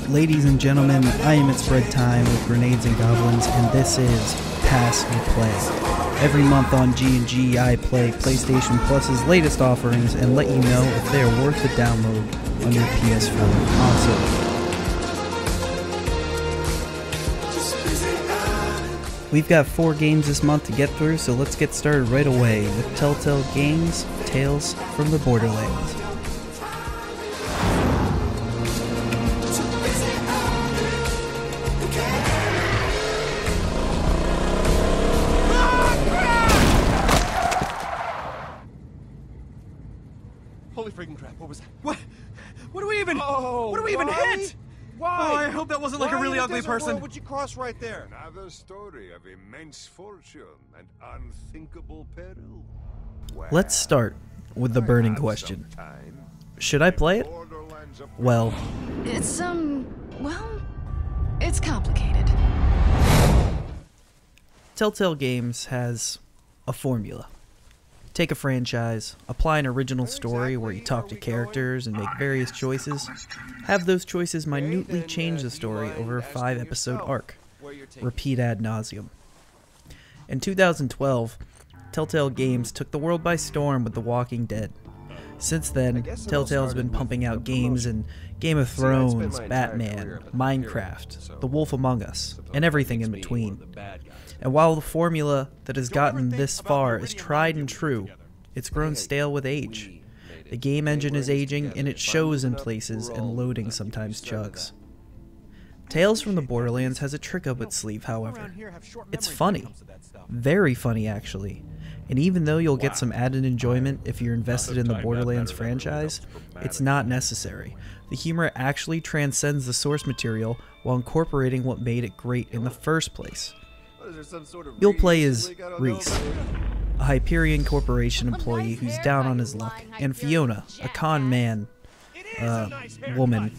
Ladies and gentlemen, I am at Spread Time with Grenades and Goblins, and this is Pass or Play. Every month on G&G, I play PlayStation Plus's latest offerings and let you know if they are worth the download on your PS4 console. We've got 4 games this month to get through, so let's get started right away with Telltale Games' Tales from the Borderlands. Holy freaking crap, what was that? What do we even... Oh, what do we even hit? Why? Oh, I hope that wasn't like a really ugly person. Would you cross right there? Another story of immense fortune and unthinkable peril. Well, Let's start with the burning question. Should I play it? Well, It's, it's complicated. Telltale Games has a formula. Take a franchise, apply an original story where you talk to characters and make various choices, have those choices minutely change the story over a 5-episode arc, repeat ad nauseum. In 2012, Telltale Games took the world by storm with The Walking Dead. Since then, Telltale has been pumping out games in Game of Thrones, Batman, Minecraft, The Wolf Among Us, and everything in between. And while the formula that has gotten this far is tried and true, it's grown stale with age. The game engine is aging, and it shows in places, and loading sometimes chugs. Tales from the Borderlands has a trick up its sleeve, however. It's funny. Very funny, actually. And even though you'll get some added enjoyment if you're invested in the Borderlands franchise, it's not necessary. The humor actually transcends the source material while incorporating what made it great in the first place. You'll play as Reese, a Hyperion Corporation employee who's down on his luck, and Fiona, a con man, woman.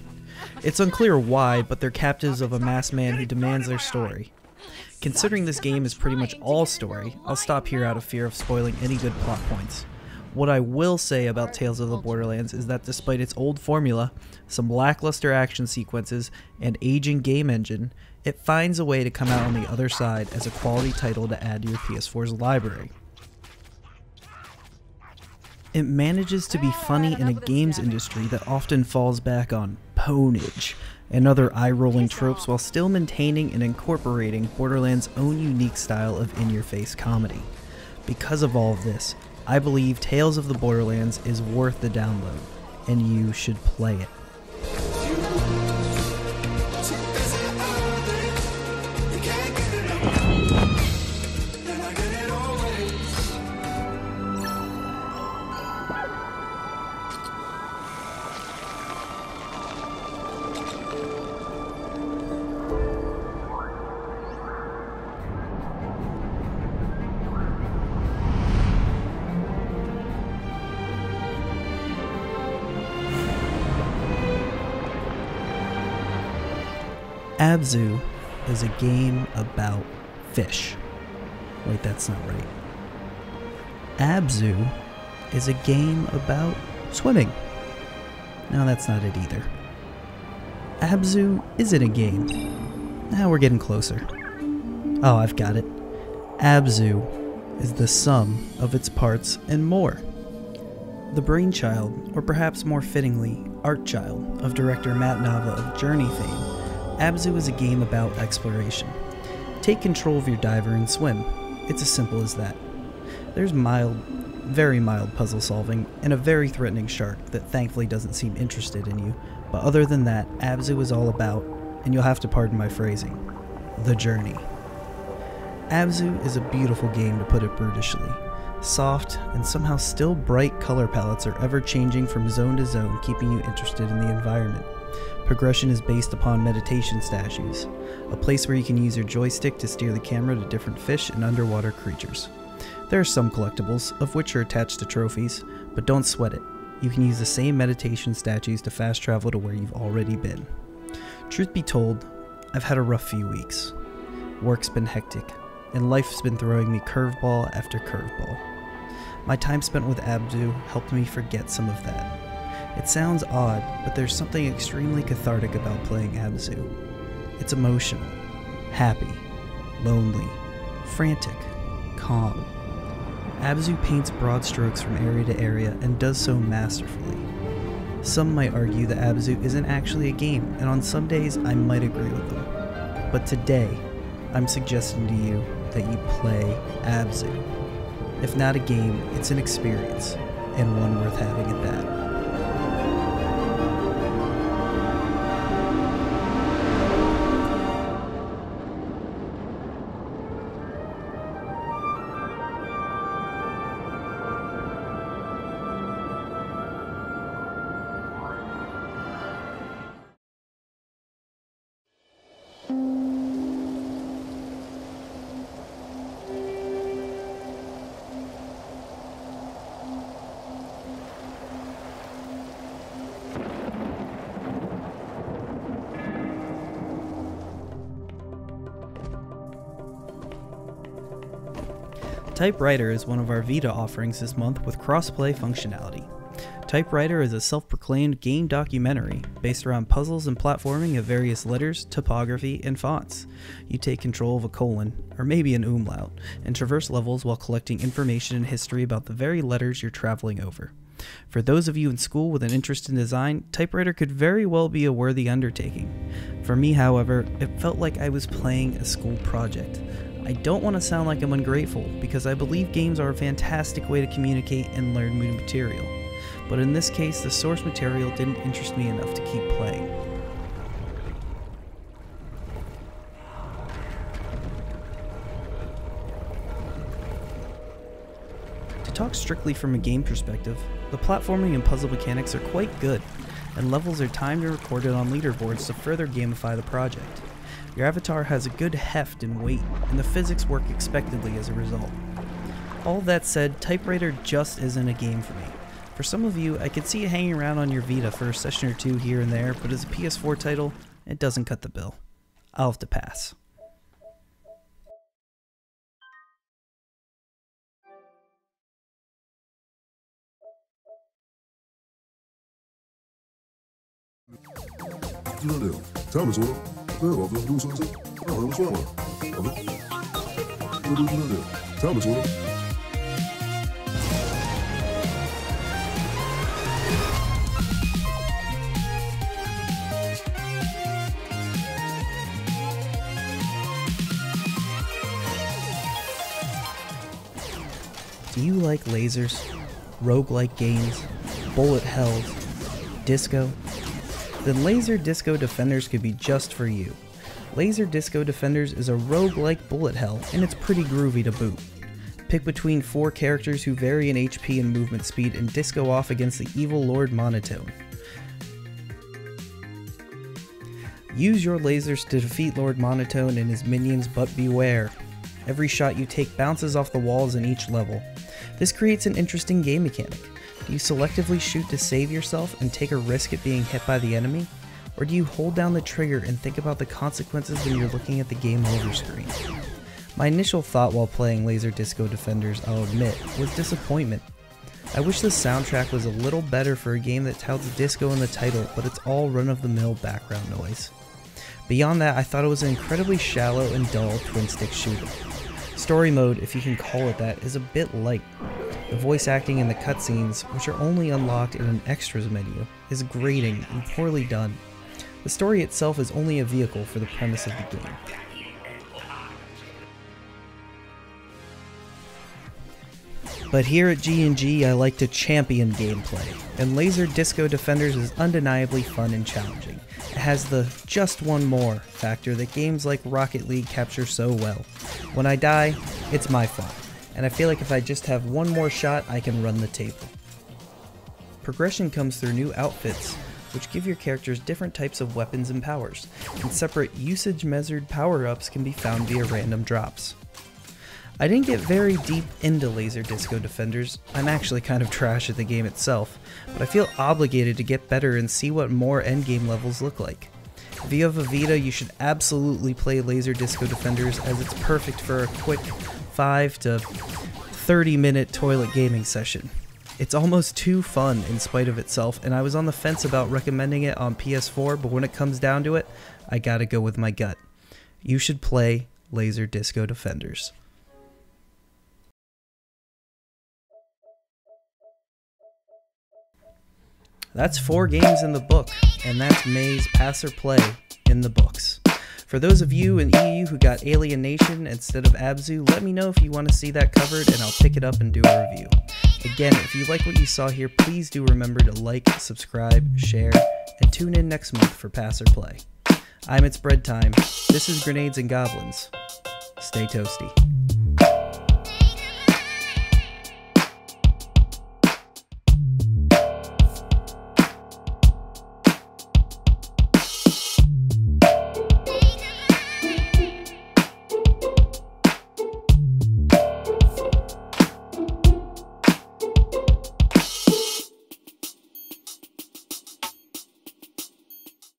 It's unclear why, but they're captives of a masked man who demands their story. Considering this game is pretty much all story, I'll stop here out of fear of spoiling any good plot points. What I will say about Tales of the Borderlands is that despite its old formula, some lackluster action sequences, and aging game engine, it finds a way to come out on the other side as a quality title to add to your PS4's library. It manages to be funny in a games industry that often falls back on ponage and other eye-rolling tropes while still maintaining and incorporating Borderlands' own unique style of in-your-face comedy. Because of all of this, I believe Tales of the Borderlands is worth the download, and you should play it. ABZU is a game about fish. Wait, that's not right. ABZU is a game about swimming. No, that's not it either. ABZU isn't a game. Now we're getting closer. Oh, I've got it. ABZU is the sum of its parts and more. The brainchild, or perhaps more fittingly, art child, of director Matt Nava of Journey fame, ABZU is a game about exploration. Take control of your diver and swim. It's as simple as that. There's very mild puzzle solving, and a very threatening shark that thankfully doesn't seem interested in you, but other than that, ABZU is all about, and you'll have to pardon my phrasing, the journey. ABZU is a beautiful game, to put it brutishly. Soft, and somehow still bright color palettes are ever changing from zone to zone, keeping you interested in the environment. Progression is based upon meditation statues, a place where you can use your joystick to steer the camera to different fish and underwater creatures. There are some collectibles, of which are attached to trophies, but don't sweat it. You can use the same meditation statues to fast travel to where you've already been. Truth be told, I've had a rough few weeks. Work's been hectic, and life's been throwing me curveball after curveball. My time spent with ABZU helped me forget some of that. It sounds odd, but there's something extremely cathartic about playing ABZU. It's emotional, happy, lonely, frantic, calm. ABZU paints broad strokes from area to area and does so masterfully. Some might argue that ABZU isn't actually a game, and on some days I might agree with them. But today, I'm suggesting to you that you play ABZU. If not a game, it's an experience, and one worth having at that. Typewriter is one of our Vita offerings this month with cross-play functionality. Typewriter is a self-proclaimed game documentary based around puzzles and platforming of various letters, typography, and fonts. You take control of a colon, or maybe an umlaut, and traverse levels while collecting information and history about the very letters you're traveling over. For those of you in school with an interest in design, Typewriter could very well be a worthy undertaking. For me, however, it felt like I was playing a school project. I don't want to sound like I'm ungrateful, because I believe games are a fantastic way to communicate and learn new material. But in this case, the source material didn't interest me enough to keep playing. To talk strictly from a game perspective, the platforming and puzzle mechanics are quite good, and levels are timed and recorded on leaderboards to further gamify the project. Your avatar has a good heft and weight, and the physics work expectedly as a result. All that said, Typewriter just isn't a game for me. For some of you, I could see it hanging around on your Vita for a session or two here and there, but as a PS4 title, it doesn't cut the bill. I'll have to pass. Do you like lasers, roguelike games, bullet hells, disco? Then Laser Disco Defenders could be just for you. Laser Disco Defenders is a roguelike bullet hell, and it's pretty groovy to boot. Pick between 4 characters who vary in HP and movement speed and disco off against the evil Lord Monotone. Use your lasers to defeat Lord Monotone and his minions, but beware. Every shot you take bounces off the walls in each level. This creates an interesting game mechanic. Do you selectively shoot to save yourself and take a risk at being hit by the enemy? Or do you hold down the trigger and think about the consequences when you're looking at the game over screen? My initial thought while playing Laser Disco Defenders, I'll admit, was disappointment. I wish the soundtrack was a little better for a game that touts disco in the title, but it's all run-of-the-mill background noise. Beyond that, I thought it was an incredibly shallow and dull twin-stick shooter. Story mode, if you can call it that, is a bit light. The voice acting in the cutscenes, which are only unlocked in an extras menu, is grating and poorly done. The story itself is only a vehicle for the premise of the game. But here at G&G, I like to champion gameplay, and Laser Disco Defenders is undeniably fun and challenging. It has the just one more factor that games like Rocket League capture so well. When I die, it's my fault, and I feel like if I just have one more shot, I can run the table. Progression comes through new outfits, which give your characters different types of weapons and powers, and separate usage-measured power-ups can be found via random drops. I didn't get very deep into Laser Disco Defenders. I'm actually kind of trash at the game itself, but I feel obligated to get better and see what more endgame levels look like. If you have a Vita, you should absolutely play Laser Disco Defenders, as it's perfect for a quick 5 to 30 minute toilet gaming session. It's almost too fun in spite of itself, and I was on the fence about recommending it on PS4, but when it comes down to it, I gotta go with my gut. You should play Laser Disco Defenders. That's 4 games in the book, and that's May's Pass or Play in the books. For those of you in EU who got Alienation instead of ABZU, let me know if you want to see that covered and I'll pick it up and do a review. Again, if you like what you saw here, please do remember to like, subscribe, share, and tune in next month for Pass or Play. It's Bread Time. This is Grenades and Goblins. Stay toasty.